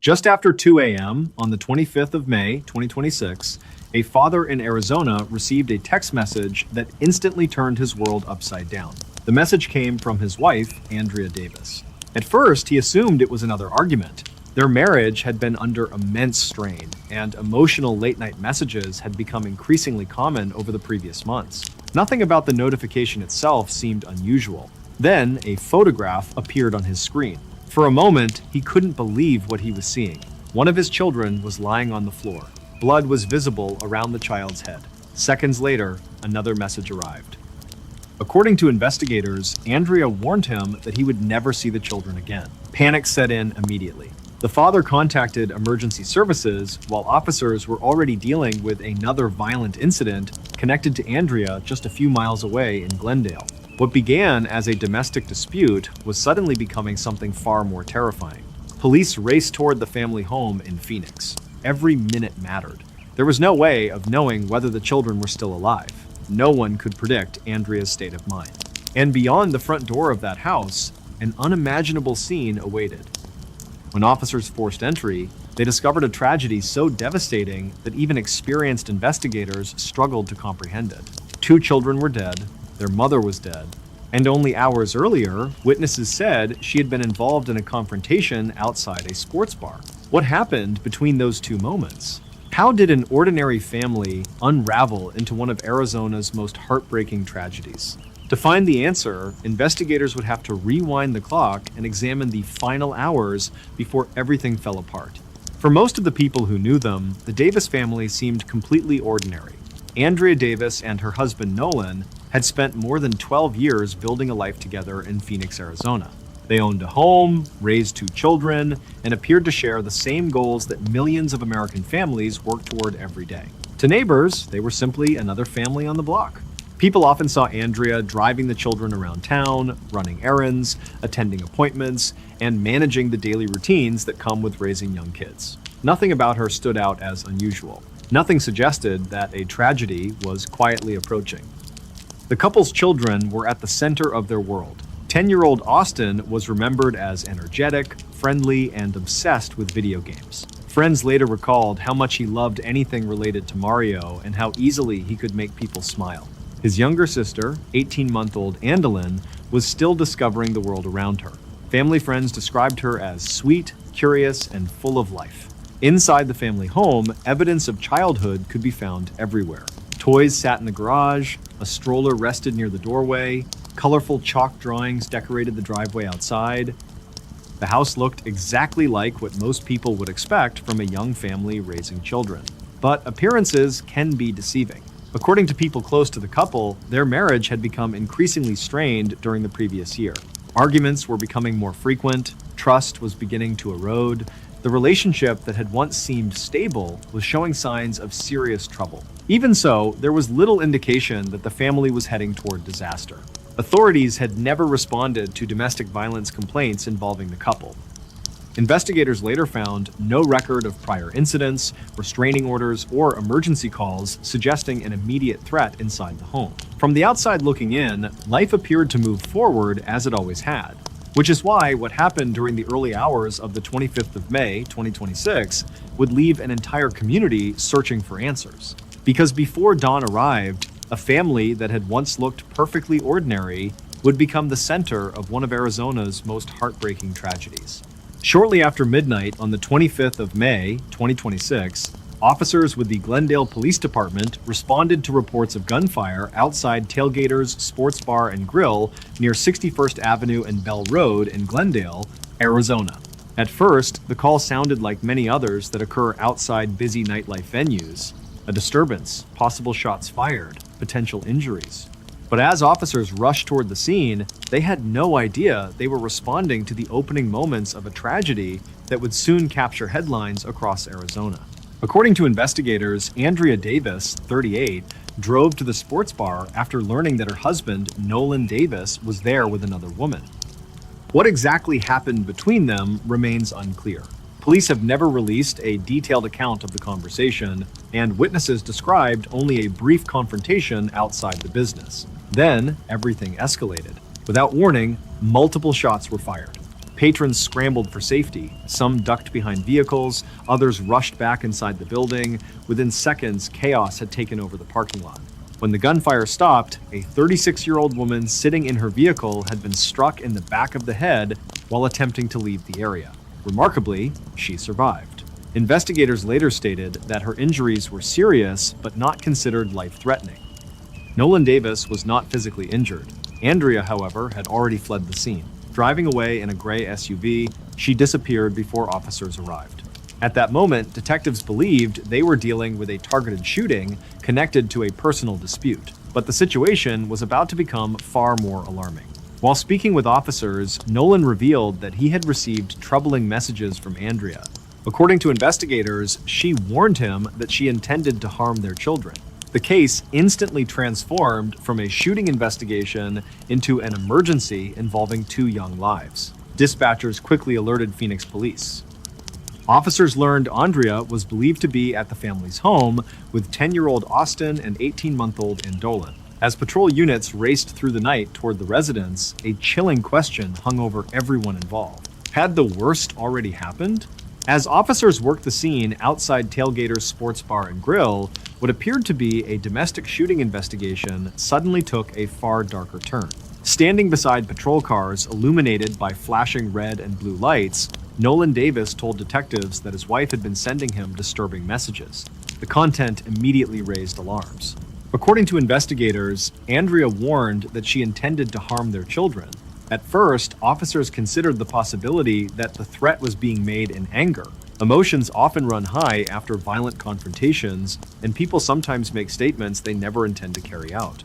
Just after 2 a.m. on the 25th of May, 2026, a father in Arizona received a text message that instantly turned his world upside down. The message came from his wife, Andrea Davis. At first, he assumed it was another argument. Their marriage had been under immense strain, and emotional late-night messages had become increasingly common over the previous months. Nothing about the notification itself seemed unusual. Then, a photograph appeared on his screen. For a moment, he couldn't believe what he was seeing. One of his children was lying on the floor. Blood was visible around the child's head. Seconds later, another message arrived. According to investigators, Andrea warned him that he would never see the children again. Panic set in immediately. The father contacted emergency services while officers were already dealing with another violent incident connected to Andrea just a few miles away in Glendale. What began as a domestic dispute was suddenly becoming something far more terrifying. Police raced toward the family home in Phoenix. Every minute mattered. There was no way of knowing whether the children were still alive. No one could predict Andrea's state of mind. And beyond the front door of that house, an unimaginable scene awaited. When officers forced entry, they discovered a tragedy so devastating that even experienced investigators struggled to comprehend it. 2 children were dead, their mother was dead, and only hours earlier, witnesses said she had been involved in a confrontation outside a sports bar. What happened between those 2 moments? How did an ordinary family unravel into one of Arizona's most heartbreaking tragedies? To find the answer, investigators would have to rewind the clock and examine the final hours before everything fell apart. For most of the people who knew them, the Davis family seemed completely ordinary. Andrea Davis and her husband Nolan had spent more than 12 years building a life together in Phoenix, Arizona. They owned a home, raised 2 children, and appeared to share the same goals that millions of American families work toward every day. To neighbors, they were simply another family on the block. People often saw Andrea driving the children around town, running errands, attending appointments, and managing the daily routines that come with raising young kids. Nothing about her stood out as unusual. Nothing suggested that a tragedy was quietly approaching. The couple's children were at the center of their world. 10-year-old Austin was remembered as energetic, friendly, and obsessed with video games. Friends later recalled how much he loved anything related to Mario and how easily he could make people smile. His younger sister, 18-month-old Andalyn, was still discovering the world around her. Family friends described her as sweet, curious, and full of life. Inside the family home, evidence of childhood could be found everywhere. Toys sat in the garage, a stroller rested near the doorway, colorful chalk drawings decorated the driveway outside. The house looked exactly like what most people would expect from a young family raising children. But appearances can be deceiving. According to people close to the couple, their marriage had become increasingly strained during the previous year. Arguments were becoming more frequent, trust was beginning to erode. The relationship that had once seemed stable was showing signs of serious trouble. Even so, there was little indication that the family was heading toward disaster. Authorities had never responded to domestic violence complaints involving the couple. Investigators later found no record of prior incidents, restraining orders, or emergency calls suggesting an immediate threat inside the home. From the outside looking in, life appeared to move forward as it always had, which is why what happened during the early hours of the 25th of May, 2026, would leave an entire community searching for answers. Because before dawn arrived, a family that had once looked perfectly ordinary would become the center of one of Arizona's most heartbreaking tragedies. Shortly after midnight on the 25th of May, 2026, officers with the Glendale Police Department responded to reports of gunfire outside Tailgater's Sports Bar and Grill near 61st Avenue and Bell Road in Glendale, Arizona. At first, the call sounded like many others that occur outside busy nightlife venues. A disturbance, possible shots fired, potential injuries. But as officers rushed toward the scene, they had no idea they were responding to the opening moments of a tragedy that would soon capture headlines across Arizona. According to investigators, Andrea Davis, 38, drove to the sports bar after learning that her husband, Nolan Davis, was there with another woman. What exactly happened between them remains unclear. Police have never released a detailed account of the conversation, and witnesses described only a brief confrontation outside the business. Then, everything escalated. Without warning, multiple shots were fired. Patrons scrambled for safety. Some ducked behind vehicles, others rushed back inside the building. Within seconds, chaos had taken over the parking lot. When the gunfire stopped, a 36-year-old woman sitting in her vehicle had been struck in the back of the head while attempting to leave the area. Remarkably, she survived. Investigators later stated that her injuries were serious but not considered life-threatening. Nolan Davis was not physically injured. Andrea, however, had already fled the scene. Driving away in a gray SUV, she disappeared before officers arrived. At that moment, detectives believed they were dealing with a targeted shooting connected to a personal dispute, but the situation was about to become far more alarming. While speaking with officers, Nolan revealed that he had received troubling messages from Andrea. According to investigators, she warned him that she intended to harm their children. The case instantly transformed from a shooting investigation into an emergency involving 2 young lives. Dispatchers quickly alerted Phoenix police. Officers learned Andrea was believed to be at the family's home with 10-year-old Austin and 18-month-old Andolin. As patrol units raced through the night toward the residence, a chilling question hung over everyone involved. Had the worst already happened? As officers worked the scene outside Tailgater's Sports Bar and Grill, what appeared to be a domestic shooting investigation suddenly took a far darker turn. Standing beside patrol cars illuminated by flashing red and blue lights, Nolan Davis told detectives that his wife had been sending him disturbing messages. The content immediately raised alarms. According to investigators, Andrea warned that she intended to harm their children. At first, officers considered the possibility that the threat was being made in anger. Emotions often run high after violent confrontations, and people sometimes make statements they never intend to carry out.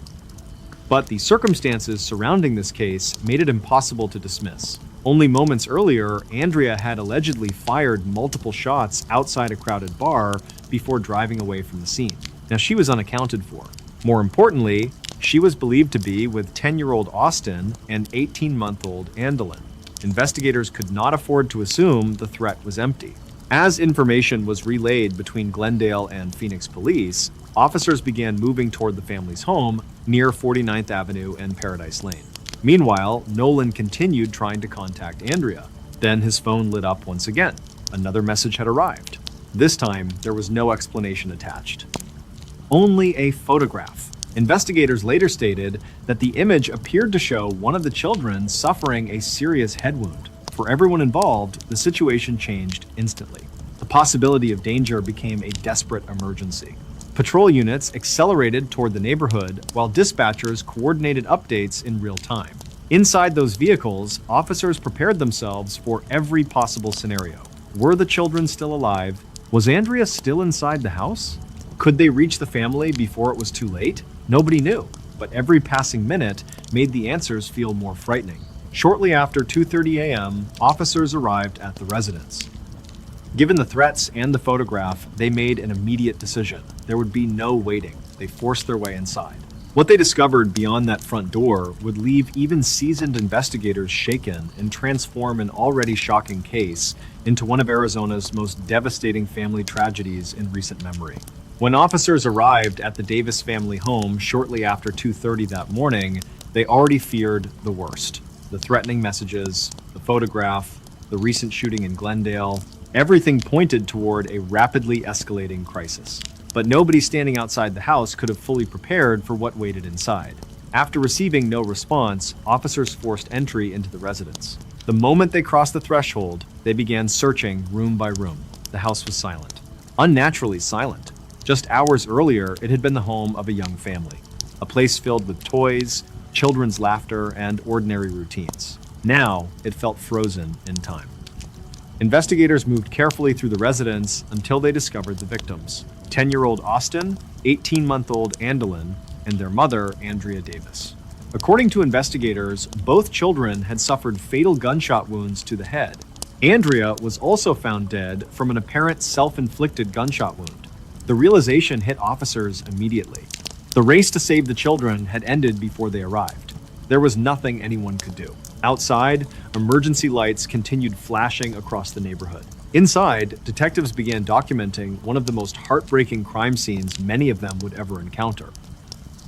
But the circumstances surrounding this case made it impossible to dismiss. Only moments earlier, Andrea had allegedly fired multiple shots outside a crowded bar before driving away from the scene. Now, she was unaccounted for. More importantly, she was believed to be with 10-year-old Austin and 18-month-old Andolin. Investigators could not afford to assume the threat was empty. As information was relayed between Glendale and Phoenix police, officers began moving toward the family's home near 49th Avenue and Paradise Lane. Meanwhile, Nolan continued trying to contact Andrea. Then his phone lit up once again. Another message had arrived. This time, there was no explanation attached. Only a photograph. Investigators later stated that the image appeared to show one of the children suffering a serious head wound. For everyone involved, the situation changed instantly. The possibility of danger became a desperate emergency. Patrol units accelerated toward the neighborhood while dispatchers coordinated updates in real time. Inside those vehicles, officers prepared themselves for every possible scenario. Were the children still alive? Was Andrea still inside the house? Could they reach the family before it was too late? Nobody knew, but every passing minute made the answers feel more frightening. Shortly after 2:30 a.m., officers arrived at the residence. Given the threats and the photograph, they made an immediate decision. There would be no waiting. They forced their way inside. What they discovered beyond that front door would leave even seasoned investigators shaken and transform an already shocking case into one of Arizona's most devastating family tragedies in recent memory. When officers arrived at the Davis family home shortly after 2:30 that morning, they already feared the worst. The threatening messages, the photograph, the recent shooting in Glendale, everything pointed toward a rapidly escalating crisis. But nobody standing outside the house could have fully prepared for what waited inside. After receiving no response, officers forced entry into the residence. The moment they crossed the threshold, they began searching room by room. The house was silent. Unnaturally silent. Just hours earlier, it had been the home of a young family, a place filled with toys, children's laughter, and ordinary routines. Now, it felt frozen in time. Investigators moved carefully through the residence until they discovered the victims: 10-year-old Austin, 18-month-old Andolin, and their mother, Andrea Davis. According to investigators, both children had suffered fatal gunshot wounds to the head. Andrea was also found dead from an apparent self-inflicted gunshot wound. The realization hit officers immediately. The race to save the children had ended before they arrived. There was nothing anyone could do. Outside, emergency lights continued flashing across the neighborhood. Inside, detectives began documenting one of the most heartbreaking crime scenes many of them would ever encounter.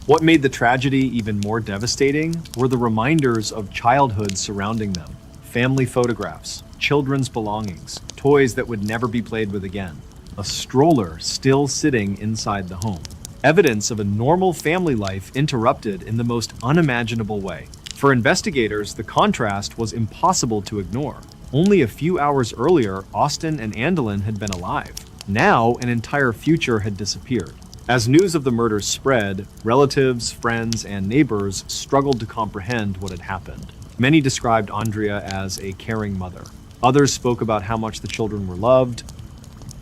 What made the tragedy even more devastating were the reminders of childhood surrounding them. family photographs, children's belongings, toys that would never be played with again, a stroller still sitting inside the home. Evidence of a normal family life interrupted in the most unimaginable way. For investigators, the contrast was impossible to ignore. Only a few hours earlier, Austin and Andolin had been alive. Now, an entire future had disappeared. As news of the murders spread, relatives, friends, and neighbors struggled to comprehend what had happened. Many described Andrea as a caring mother. Others spoke about how much the children were loved.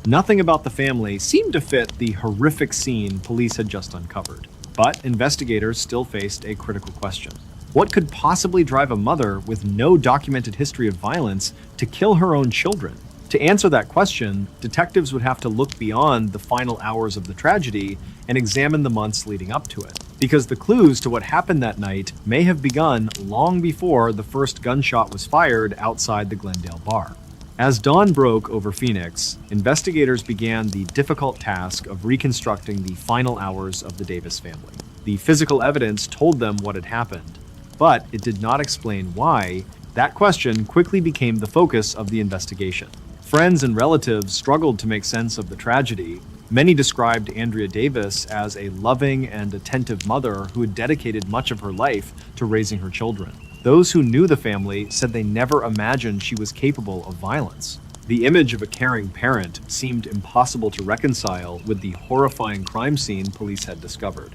Nothing about the family seemed to fit the horrific scene police had just uncovered. But investigators still faced a critical question. What could possibly drive a mother with no documented history of violence to kill her own children? To answer that question, detectives would have to look beyond the final hours of the tragedy and examine the months leading up to it, because the clues to what happened that night may have begun long before the first gunshot was fired outside the Glendale bar. As dawn broke over Phoenix, investigators began the difficult task of reconstructing the final hours of the Davis family. The physical evidence told them what had happened, but it did not explain why. That question quickly became the focus of the investigation. Friends and relatives struggled to make sense of the tragedy. Many described Andrea Davis as a loving and attentive mother who had dedicated much of her life to raising her children. Those who knew the family said they never imagined she was capable of violence. The image of a caring parent seemed impossible to reconcile with the horrifying crime scene police had discovered.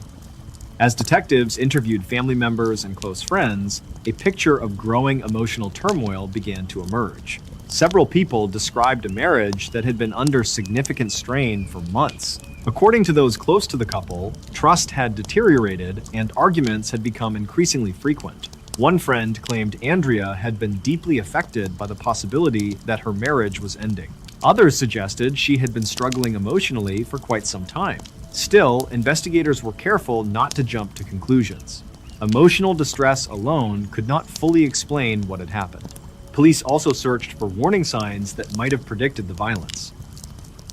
As detectives interviewed family members and close friends, a picture of growing emotional turmoil began to emerge. Several people described a marriage that had been under significant strain for months. According to those close to the couple, trust had deteriorated and arguments had become increasingly frequent. One friend claimed Andrea had been deeply affected by the possibility that her marriage was ending. Others suggested she had been struggling emotionally for quite some time. Still, investigators were careful not to jump to conclusions. Emotional distress alone could not fully explain what had happened. Police also searched for warning signs that might have predicted the violence.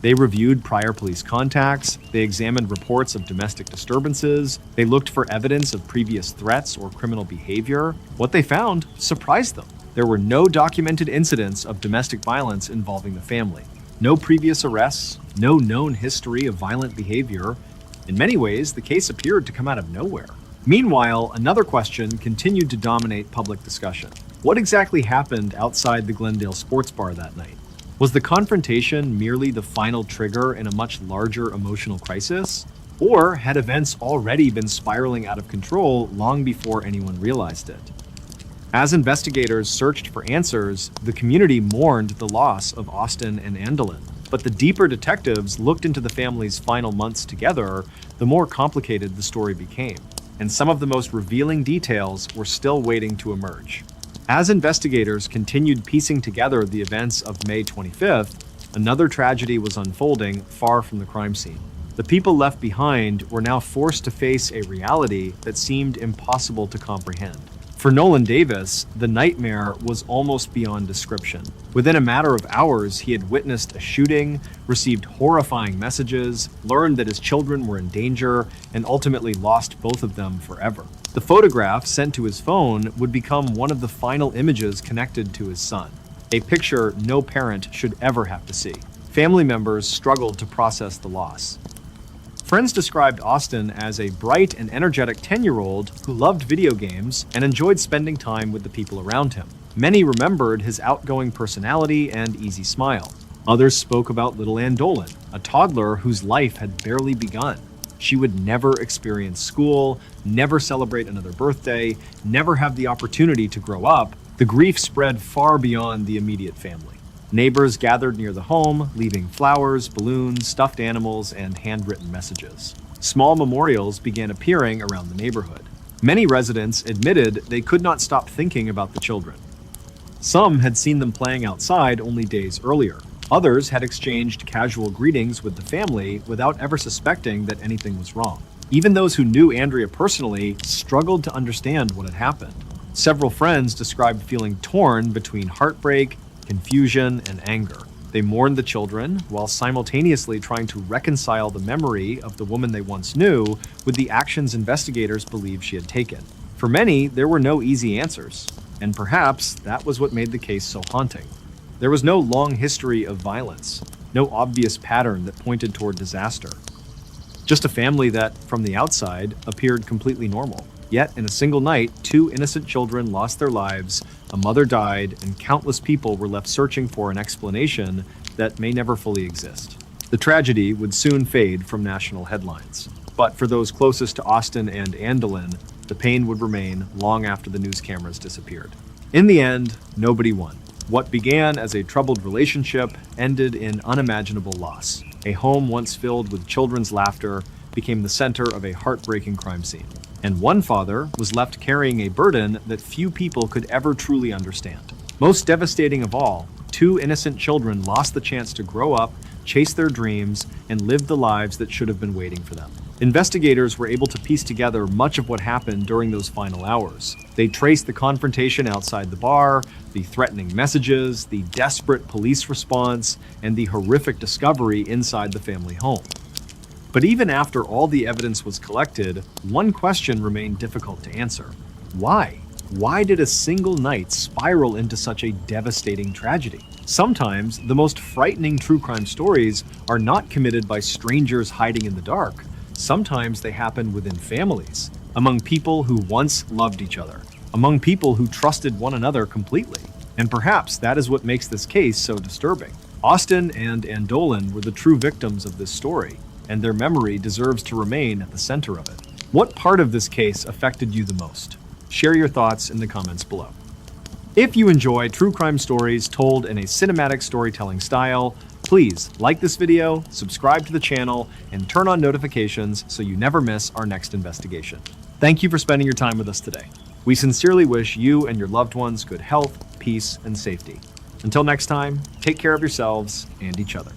They reviewed prior police contacts, they examined reports of domestic disturbances, they looked for evidence of previous threats or criminal behavior. What they found surprised them. There were no documented incidents of domestic violence involving the family. No previous arrests, no known history of violent behavior. In many ways, the case appeared to come out of nowhere. Meanwhile, another question continued to dominate public discussion. What exactly happened outside the Glendale sports bar that night? Was the confrontation merely the final trigger in a much larger emotional crisis? Or had events already been spiraling out of control long before anyone realized it? As investigators searched for answers, the community mourned the loss of Austin and Andolin. But the deeper detectives looked into the family's final months together, the more complicated the story became. And some of the most revealing details were still waiting to emerge. As investigators continued piecing together the events of May 25th, another tragedy was unfolding far from the crime scene. The people left behind were now forced to face a reality that seemed impossible to comprehend. For Nolan Davis, the nightmare was almost beyond description. Within a matter of hours, he had witnessed a shooting, received horrifying messages, learned that his children were in danger, and ultimately lost both of them forever. The photograph sent to his phone would become one of the final images connected to his son, a picture no parent should ever have to see. Family members struggled to process the loss. Friends described Austin as a bright and energetic 10-year-old who loved video games and enjoyed spending time with the people around him. Many remembered his outgoing personality and easy smile. Others spoke about little Andolin, a toddler whose life had barely begun. She would never experience school, never celebrate another birthday, never have the opportunity to grow up. The grief spread far beyond the immediate family. Neighbors gathered near the home, leaving flowers, balloons, stuffed animals, and handwritten messages. Small memorials began appearing around the neighborhood. Many residents admitted they could not stop thinking about the children. Some had seen them playing outside only days earlier. Others had exchanged casual greetings with the family without ever suspecting that anything was wrong. Even those who knew Andrea personally struggled to understand what had happened. Several friends described feeling torn between heartbreak, confusion, and anger. They mourned the children while simultaneously trying to reconcile the memory of the woman they once knew with the actions investigators believed she had taken. For For many, there were no easy answers, and perhaps that was what made the case so haunting. There was no long history of violence, no obvious pattern that pointed toward disaster. Just a family that, from the outside, appeared completely normal. Yet, in a single night, 2 innocent children lost their lives, a mother died, and countless people were left searching for an explanation that may never fully exist. The tragedy would soon fade from national headlines. But for those closest to Austin and Andolin, the pain would remain long after the news cameras disappeared. In the end, nobody won. What began as a troubled relationship ended in unimaginable loss. A home once filled with children's laughter became the center of a heartbreaking crime scene. And one father was left carrying a burden that few people could ever truly understand. Most devastating of all, 2 innocent children lost the chance to grow up, chase their dreams, and live the lives that should have been waiting for them. Investigators were able to piece together much of what happened during those final hours. They traced the confrontation outside the bar, the threatening messages, the desperate police response, and the horrific discovery inside the family home. But even after all the evidence was collected, one question remained difficult to answer. Why? Why did a single night spiral into such a devastating tragedy? Sometimes, the most frightening true crime stories are not committed by strangers hiding in the dark. Sometimes they happen within families, among people who once loved each other, among people who trusted one another completely. And perhaps that is what makes this case so disturbing. Austin and Andolin were the true victims of this story, and their memory deserves to remain at the center of it. What part of this case affected you the most? Share your thoughts in the comments below. If you enjoy true crime stories told in a cinematic storytelling style, please like this video, subscribe to the channel, and turn on notifications so you never miss our next investigation. Thank you for spending your time with us today. We sincerely wish you and your loved ones good health, peace, and safety. Until next time, take care of yourselves and each other.